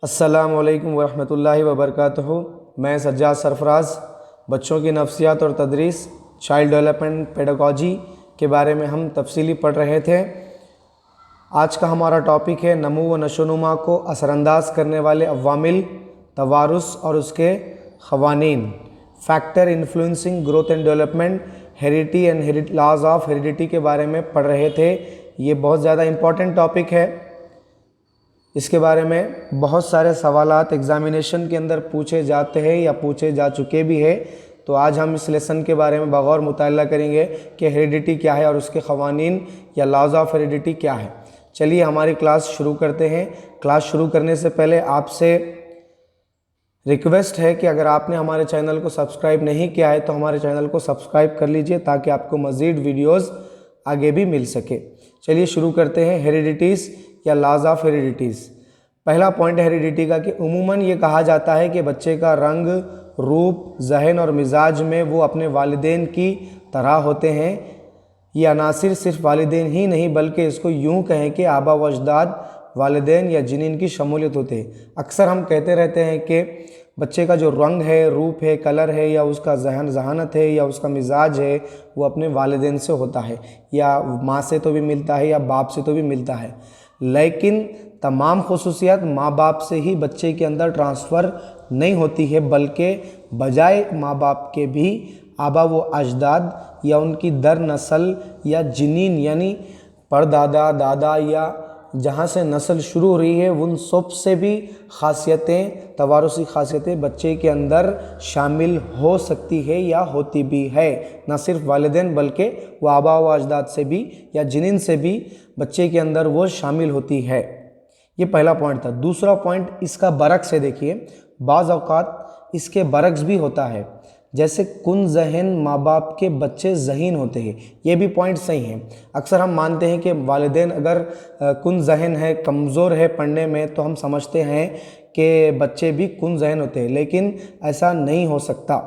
السلام علیکم ورحمۃ اللہ وبرکاتہ۔ میں سجاد سرفراز، بچوں کی نفسیات اور تدریس، چائلڈ ڈیولپمنٹ پیڈاگوجی کے بارے میں ہم تفصیلی پڑھ رہے تھے۔ آج کا ہمارا ٹاپک ہے نمو و نشوونما کو اثر انداز کرنے والے عوامل، توارث اور اس کے قوانین، factor influencing growth and development, heredity and laws of heredity کے بارے میں پڑھ رہے تھے۔ یہ بہت زیادہ امپورٹنٹ ٹاپک ہے۔ اس کے بارے میں بہت سارے سوالات ایگزامینیشن کے اندر پوچھے جاتے ہیں یا پوچھے جا چکے بھی ہیں، تو آج ہم اس لیسن کے بارے میں بغور مطالعہ کریں گے کہ ہیریڈیٹی کیا ہے اور اس کے قوانین یا لاز آف ہیریڈیٹی کیا ہے۔ چلیے ہماری کلاس شروع کرتے ہیں۔ کلاس شروع کرنے سے پہلے آپ سے ریکویسٹ ہے کہ اگر آپ نے ہمارے چینل کو سبسکرائب نہیں کیا ہے تو ہمارے چینل کو سبسکرائب کر لیجئے تاکہ آپ کو مزید ویڈیوز آگے بھی مل سکے۔ چلیے شروع کرتے ہیں ہیریڈیٹیز یا لاز آف ہیریڈیٹیز۔ پہلا پوائنٹ ہیریڈیٹی کا کہ عموماً یہ کہا جاتا ہے کہ بچے کا رنگ، روپ، ذہن اور مزاج میں وہ اپنے والدین کی طرح ہوتے ہیں۔ یہ عناصر صرف والدین ہی نہیں بلکہ اس کو یوں کہیں کہ آبا و اجداد، والدین یا جنین کی شمولیت ہوتے ہیں۔ اکثر ہم کہتے رہتے ہیں کہ بچے کا جو رنگ ہے، روپ ہے، کلر ہے، یا اس کا ذہانت ہے، یا اس کا مزاج ہے، وہ اپنے والدین سے ہوتا ہے، یا ماں سے تو بھی ملتا ہے یا باپ سے تو بھی ملتا ہے۔ لیکن تمام خصوصیات ماں باپ سے ہی بچے کے اندر ٹرانسفر نہیں ہوتی ہے، بلکہ بجائے ماں باپ کے بھی آبا و اجداد یا ان کی در نسل یا جنین یعنی پردادا، دادا یا جہاں سے نسل شروع ہو رہی ہے ان سب سے بھی خاصیتیں، توارثی خاصیتیں بچے کے اندر شامل ہو سکتی ہے یا ہوتی بھی ہے۔ نہ صرف والدین بلکہ وہ آبا و اجداد سے بھی یا جنین سے بھی بچے کے اندر وہ شامل ہوتی ہے۔ یہ پہلا پوائنٹ تھا۔ دوسرا پوائنٹ اس کا برعکس ہے۔ دیکھیے بعض اوقات اس کے برعکس بھی ہوتا ہے، جیسے کن ذہن ماں باپ کے بچے ذہین ہوتے ہیں۔ یہ بھی پوائنٹ صحیح ہے۔ اکثر ہم مانتے ہیں کہ والدین اگر کن ذہن ہے، کمزور ہے پڑھنے میں، تو ہم سمجھتے ہیں کہ بچے بھی کن ذہن ہوتے ہیں، لیکن ایسا نہیں ہو سکتا۔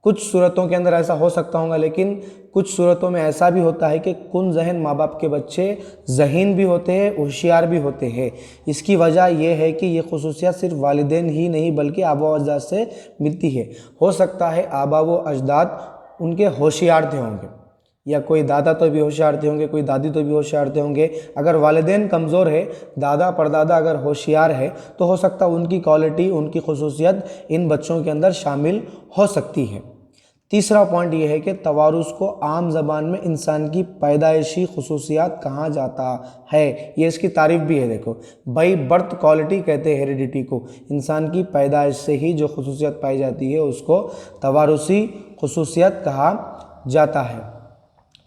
کچھ صورتوں کے اندر ایسا ہو سکتا ہوگا، لیکن کچھ صورتوں میں ایسا بھی ہوتا ہے کہ کن ذہن ماں باپ کے بچے ذہین بھی ہوتے ہیں، ہوشیار بھی ہوتے ہیں۔ اس کی وجہ یہ ہے کہ یہ خصوصیات صرف والدین ہی نہیں بلکہ آبا و اجداد سے ملتی ہے۔ ہو سکتا ہے آبا و اجداد ان کے ہوشیار تھے ہوں گے، یا کوئی دادا تو بھی ہوشیار تھے ہوں گے، کوئی دادی تو بھی ہوشیار تھے ہوں گے۔ اگر والدین کمزور ہے، دادا پردادا اگر ہوشیار ہے، تو ہو سکتا ہے ان کی کوالٹی، ان کی خصوصیت ان بچوں کے اندر شامل ہو سکتی ہے۔ تیسرا پوائنٹ یہ ہے کہ توارث کو عام زبان میں انسان کی پیدائشی خصوصیات کہا جاتا ہے۔ یہ اس کی تعریف بھی ہے، دیکھو بائی برتھ کوالٹی کہتے ہیں ہیریڈیٹی کو۔ انسان کی پیدائش سے ہی جو خصوصیت پائی جاتی ہے اس کو توارثی خصوصیت کہا جاتا ہے۔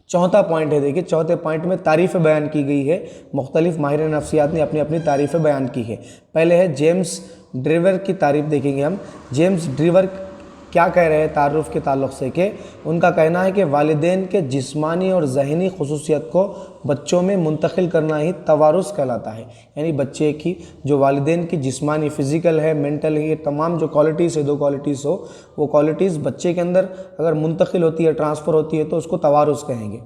چوتھا پوائنٹ ہے، دیکھیے چوتھے پوائنٹ میں تعریفیں بیان کی گئی ہے۔ مختلف ماہرین نفسیات نے اپنی اپنی تعریفیں بیان کی ہے۔ پہلے ہے جیمز ڈریور کی تعریف دیکھیں گے ہم۔ جیمز ڈریور کیا کہہ رہے ہیں تعارف کے تعلق سے کہ ان کا کہنا ہے کہ والدین کے جسمانی اور ذہنی خصوصیت کو بچوں میں منتقل کرنا ہی توارث کہلاتا ہے۔ یعنی بچے کی جو والدین کی جسمانی، فزیکل ہے، مینٹل ہے، یہ تمام جو کوالٹیز ہے، دو کوالٹیز ہو، وہ کوالٹیز بچے کے اندر اگر منتقل ہوتی ہے، ٹرانسفر ہوتی ہے، تو اس کو توارث کہیں گے۔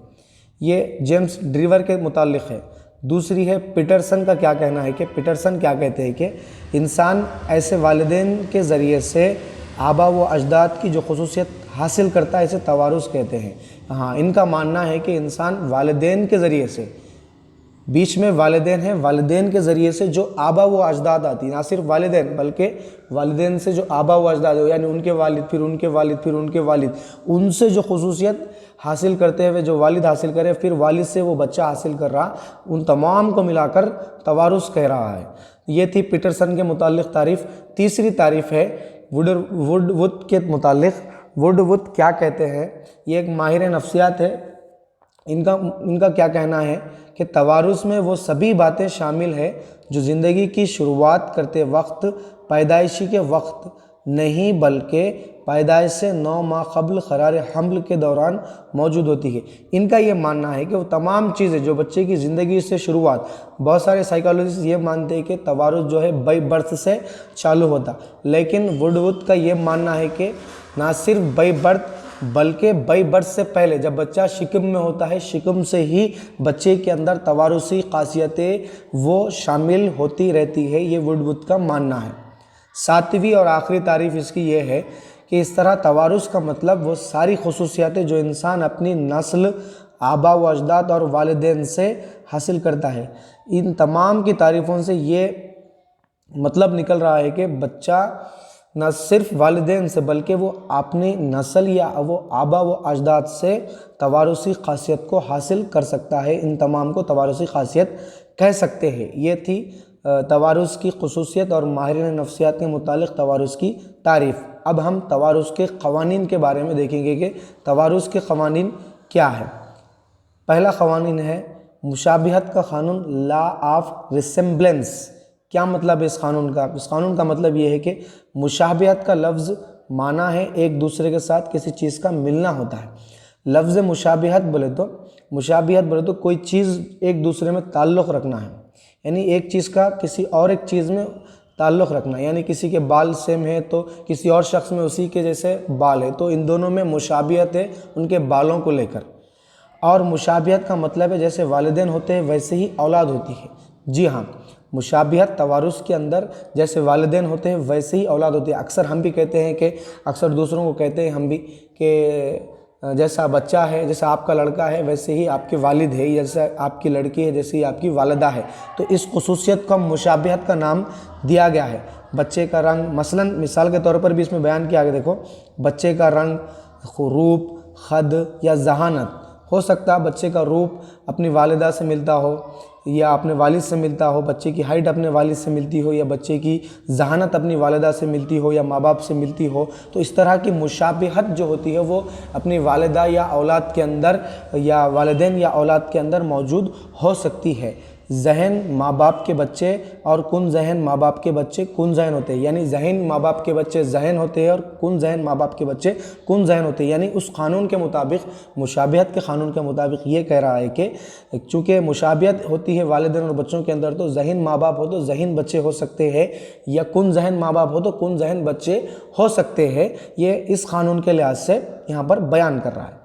یہ جیمز ڈریور کے متعلق ہے۔ دوسری ہے پیٹرسن کا کیا کہنا ہے کہ پیٹرسن کیا کہتے ہیں کہ انسان ایسے والدین کے ذریعے سے آبا و اجداد کی جو خصوصیت حاصل کرتا ہے اسے توارث کہتے ہیں۔ ہاں، ان کا ماننا ہے کہ انسان والدین کے ذریعے سے، بیچ میں والدین ہیں، والدین کے ذریعے سے جو آبا و اجداد آتی، نہ صرف والدین بلکہ والدین سے جو آبا و اجداد ہو، یعنی ان کے والد، پھر ان کے والد، پھر ان کے والد، ان سے جو خصوصیت حاصل کرتے ہوئے جو والد حاصل کرے، پھر والد سے وہ بچہ حاصل کر رہا، ان تمام کو ملا کر توارث کہہ رہا ہے۔ یہ تھی پیٹرسن کے متعلق تعریف۔ تیسری تعریف ہے وڈ وڈ کے متعلق۔ وڈ وڈ کیا کہتے ہیں؟ یہ ایک ماہر نفسیات ہے۔ ان کا کیا کہنا ہے کہ توارث میں وہ سبھی باتیں شامل ہیں جو زندگی کی شروعات کرتے وقت، پیدائشی کے وقت نہیں بلکہ پیدائش سے 9 ماہ قبل قرار حمل کے دوران موجود ہوتی ہے۔ ان کا یہ ماننا ہے کہ وہ تمام چیزیں جو بچے کی زندگی سے شروعات، بہت سارے سائیکالوجسٹ یہ مانتے ہیں کہ توارث جو ہے بائی برتھ سے چالو ہوتا، لیکن وڈ کا یہ ماننا ہے کہ نہ صرف بائی برتھ بلکہ بائی برتھ سے پہلے جب بچہ شکم میں ہوتا ہے، شکم سے ہی بچے کے اندر توارثی خاصیتیں وہ شامل ہوتی رہتی ہے، یہ وڈ کا ماننا ہے۔ ساتویں اور آخری تعریف اس کی یہ ہے کہ اس طرح توارث کا مطلب وہ ساری خصوصیاتیں جو انسان اپنی نسل، آبا و اجداد اور والدین سے حاصل کرتا ہے، ان تمام کی تعریفوں سے یہ مطلب نکل رہا ہے کہ بچہ نہ صرف والدین سے بلکہ وہ اپنی نسل یا وہ آبا و اجداد سے توارثی خاصیت کو حاصل کر سکتا ہے۔ ان تمام کو توارثی خاصیت کہہ سکتے ہیں۔ یہ تھی توارث کی خصوصیت اور ماہرین نفسیات کے متعلق توارث کی تعریف۔ اب ہم توارث کے قوانین کے بارے میں دیکھیں گے کہ توارث کے قوانین کیا ہے۔ پہلا قوانین ہے مشابہت کا قانون، لا آف ریسمبلنس۔ کیا مطلب ہے اس قانون کا؟ اس قانون کا مطلب یہ ہے کہ مشابہت کا لفظ معنی ہے ایک دوسرے کے ساتھ کسی چیز کا ملنا ہوتا ہے۔ لفظ مشابہت بولے تو کوئی چیز ایک دوسرے میں تعلق رکھنا ہے، یعنی ایک چیز کا کسی اور ایک چیز میں تعلق رکھنا، یعنی کسی کے بال سیم ہے تو کسی اور شخص میں اسی کے جیسے بال ہے، تو ان دونوں میں مشابہت ہے ان کے بالوں کو لے کر۔ اور مشابہت کا مطلب ہے جیسے والدین ہوتے ہیں ویسے ہی اولاد ہوتی ہے۔ جی ہاں، مشابہت توارث کے اندر جیسے والدین ہوتے ہیں ویسے ہی اولاد ہوتی ہے۔ اکثر ہم بھی کہتے ہیں کہ اکثر دوسروں کو کہتے ہیں ہم بھی کہ جیسا بچہ ہے، جیسا آپ کا لڑکا ہے ویسے ہی آپ کے والد ہے، جیسا آپ کی لڑکی ہے جیسے ہی آپ کی والدہ ہے، تو اس خصوصیت کو مشابہت کا نام دیا گیا ہے۔ بچے کا رنگ مثال کے طور پر بھی اس میں بیان کیا گیا، دیکھو بچے کا رنگ، روپ، قد یا ذہانت۔ ہو سکتا ہے بچے کا روپ اپنی والدہ سے ملتا ہو یا اپنے والد سے ملتا ہو، بچے کی ہائٹ اپنے والد سے ملتی ہو، یا بچے کی ذہانت اپنی والدہ سے ملتی ہو یا ماں باپ سے ملتی ہو، تو اس طرح کی مشابہت جو ہوتی ہے وہ اپنی والدہ یا اولاد کے اندر یا والدین یا اولاد کے اندر موجود ہو سکتی ہے۔ ذہن ماں باپ کے بچے اور کن ذہن ماں باپ کے بچے کن ذہن ہوتے ہیں، یعنی ذہن ماں باپ کے بچے ذہن ہوتے ہیں اور کن ذہن ماں باپ کے بچے کن ذہن ہوتے ہیں۔ یعنی اس قانون کے مطابق، مشابہت کے قانون کے مطابق یہ کہہ رہا ہے کہ چونکہ مشابہت ہوتی ہے والدین اور بچوں کے اندر، تو ذہن ماں باپ ہو تو ذہن بچے ہو سکتے ہیں، یا کن ذہن ماں باپ ہو تو کن ذہن بچے ہو سکتے ہیں۔ یہ اس قانون کے لحاظ سے یہاں پر بیان کر رہا ہے۔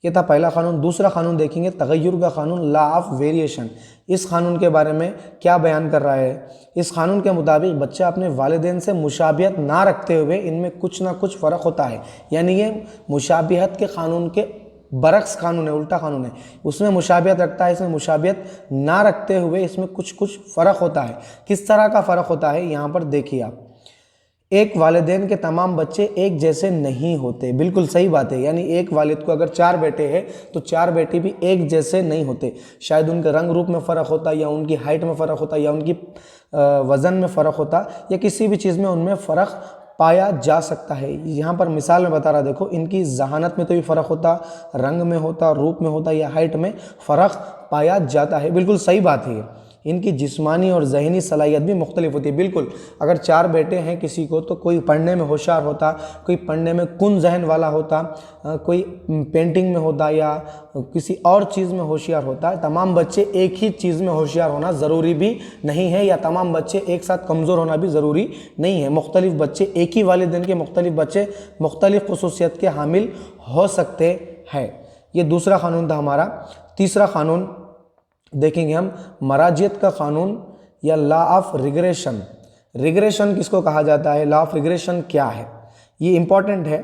یہ تھا پہلا قانون۔ دوسرا قانون دیکھیں گے تغیر کا قانون، لا آف ویریشن۔ اس قانون کے بارے میں کیا بیان کر رہا ہے؟ اس قانون کے مطابق بچہ اپنے والدین سے مشابہت نہ رکھتے ہوئے ان میں کچھ نہ کچھ فرق ہوتا ہے، یعنی یہ مشابہت کے قانون کے برعکس قانون ہے، الٹا قانون ہے۔ اس میں مشابہت رکھتا ہے، اس میں مشابہت نہ رکھتے ہوئے اس میں کچھ فرق ہوتا ہے۔ کس طرح کا فرق ہوتا ہے یہاں پر دیکھیے آپ۔ ایک والدین کے تمام بچے ایک جیسے نہیں ہوتے، بالکل صحیح بات ہے، یعنی ایک والد کو اگر 4 بیٹے ہیں تو 4 بیٹے بھی ایک جیسے نہیں ہوتے، شاید ان کے رنگ روپ میں فرق ہوتا، یا ان کی ہائٹ میں فرق ہوتا، یا ان کی وزن میں فرق ہوتا، یا کسی بھی چیز میں ان میں فرق پایا جا سکتا ہے۔ یہاں پر مثال میں بتا رہا، دیکھو ان کی ذہانت میں تو بھی فرق ہوتا، رنگ میں ہوتا، روپ میں ہوتا، یا ہائٹ میں فرق پایا جاتا ہے، بالکل صحیح بات ہے۔ ان کی جسمانی اور ذہنی صلاحیت بھی مختلف ہوتی ہے، بالکل۔ اگر 4 بیٹے ہیں کسی کو تو کوئی پڑھنے میں ہوشیار ہوتا، کوئی پڑھنے میں کن ذہن والا ہوتا، کوئی پینٹنگ میں ہوتا یا کسی اور چیز میں ہوشیار ہوتا ہے۔ تمام بچے ایک ہی چیز میں ہوشیار ہونا ضروری بھی نہیں ہے، یا تمام بچے ایک ساتھ کمزور ہونا بھی ضروری نہیں ہے۔ مختلف بچے، ایک ہی والدین کے مختلف بچے مختلف خصوصیت کے حامل ہو سکتے ہیں۔ یہ دوسرا قانون تھا ہمارا۔ تیسرا قانون دیکھیں گے ہم، مراجعت کا قانون یا لا آف ریگریشن۔ ریگریشن کس کو کہا جاتا ہے؟ لا آف ریگریشن کیا ہے؟ یہ امپورٹنٹ ہے۔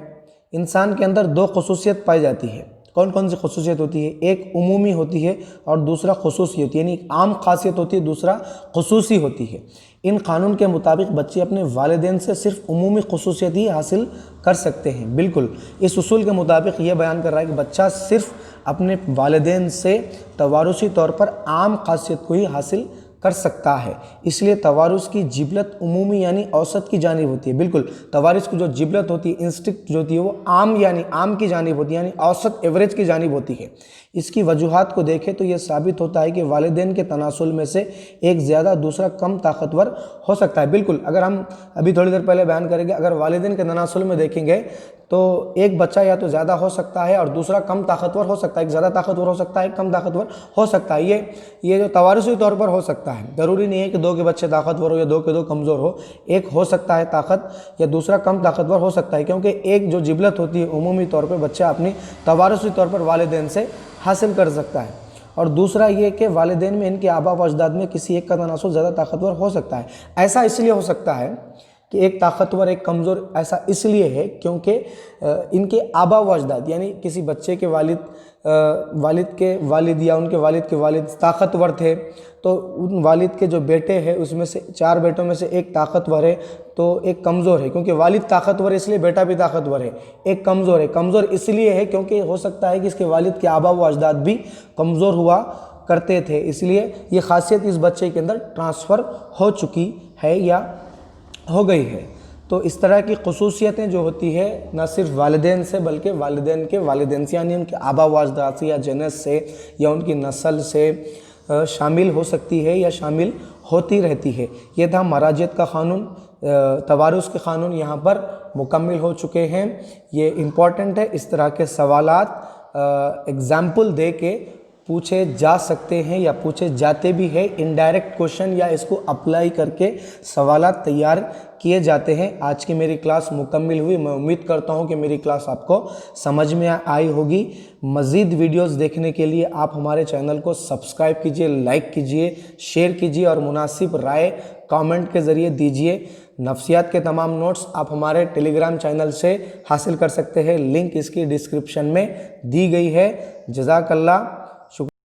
انسان کے اندر 2 خصوصیت پائی جاتی ہے۔ کون کون سی خصوصیت ہوتی ہے؟ ایک عمومی ہوتی ہے اور دوسرا خصوصی ہوتی ہے، یعنی عام خاصیت ہوتی ہے، دوسرا خصوصی ہوتی ہے۔ ان قانون کے مطابق بچے اپنے والدین سے صرف عمومی خصوصیت ہی حاصل کر سکتے ہیں، بالکل۔ اس اصول کے مطابق یہ بیان کر رہا ہے کہ بچہ صرف اپنے والدین سے توارثی طور پر عام خاصیت کو ہی حاصل کر سکتا ہے۔ اس لیے توارث کی جبلت عمومی یعنی اوسط کی جانب ہوتی ہے، بالکل۔ توارث کی جو جبلت ہوتی ہے، انسٹنکٹ جو ہوتی ہے، وہ عام یعنی عام کی جانب ہوتی ہے، یعنی اوسط ایوریج کی جانب ہوتی ہے۔ اس کی وجوہات کو دیکھیں تو یہ ثابت ہوتا ہے کہ والدین کے تناسل میں سے ایک زیادہ دوسرا کم طاقتور ہو سکتا ہے، بالکل۔ اگر ہم ابھی تھوڑی دیر پہلے بیان کریں گے، اگر والدین کے تناسل میں دیکھیں گے تو ایک بچہ یا تو زیادہ ہو سکتا ہے اور دوسرا کم طاقتور ہو سکتا ہے، ایک زیادہ طاقتور ہو سکتا ہے، ایک کم طاقتور ہو سکتا ہے، یہ جو توارثی طور پر ہو سکتا ہے، ضروری نہیں ہے کہ 2 کے بچے طاقتور ہو یا 2 کے 2 کمزور ہو، ایک ہو سکتا ہے طاقت یا دوسرا کم طاقتور ہو سکتا ہے، کیونکہ ایک جو جبلت ہوتی ہے عمومی طور پہ بچہ اپنی توارثی طور پر والدین سے حاصل کر سکتا ہے، اور دوسرا یہ کہ والدین میں ان کے آباء و اجداد میں کسی ایک کا تناسب زیادہ طاقتور ہو سکتا ہے۔ ایسا اس لیے ہو سکتا ہے کہ ایک طاقتور ایک کمزور، ایسا اس لیے ہے کیونکہ ان کے آباء و اجداد یعنی کسی بچے کے والد کے والد یا ان کے والد کے والد طاقتور تھے، تو ان والد کے جو بیٹے ہیں اس میں سے 4 بیٹوں میں سے ایک طاقتور ہے تو ایک کمزور ہے، کیونکہ والد طاقتور ہے اس لیے بیٹا بھی طاقتور ہے، ایک کمزور ہے، کمزور اس لیے ہے کیونکہ ہو سکتا ہے کہ اس کے والد کے آباء و اجداد بھی کمزور ہوا کرتے تھے، اس لیے یہ خاصیت اس بچے کے اندر ٹرانسفر ہو چکی ہے یا ہو گئی ہے۔ تو اس طرح کی خصوصیتیں جو ہوتی ہے نہ صرف والدین سے بلکہ والدین کے والدین سے یعنی ان کے آباء و اجداد سے یا جنس سے یا ان کی نسل سے شامل ہو سکتی ہے یا شامل ہوتی رہتی ہے۔ یہ تھا مراجعت کا قانون، توارث کے قانون یہاں پر مکمل ہو چکے ہیں۔ یہ امپورٹنٹ ہے، اس طرح کے سوالات اگزامپل دے کے پوچھے جا سکتے ہیں یا پوچھے جاتے بھی ہیں، انڈائریکٹ کوشچن یا اس کو اپلائی کر کے سوالات تیار کیے جاتے ہیں۔ آج کی میری کلاس مکمل ہوئی، میں امید کرتا ہوں کہ میری کلاس آپ کو سمجھ میں آئی ہوگی۔ مزید ویڈیوز دیکھنے کے لیے آپ ہمارے چینل کو سبسکرائب کیجئے، لائک کیجئے، شیئر کیجئے اور مناسب رائے کامنٹ کے ذریعے دیجئے۔ نفسیات کے تمام نوٹس آپ ہمارے ٹیلی گرام چینل سے حاصل کر سکتے ہیں، لنک اس کی ڈسکرپشن میں دی گئی ہے۔ جزاک اللہ۔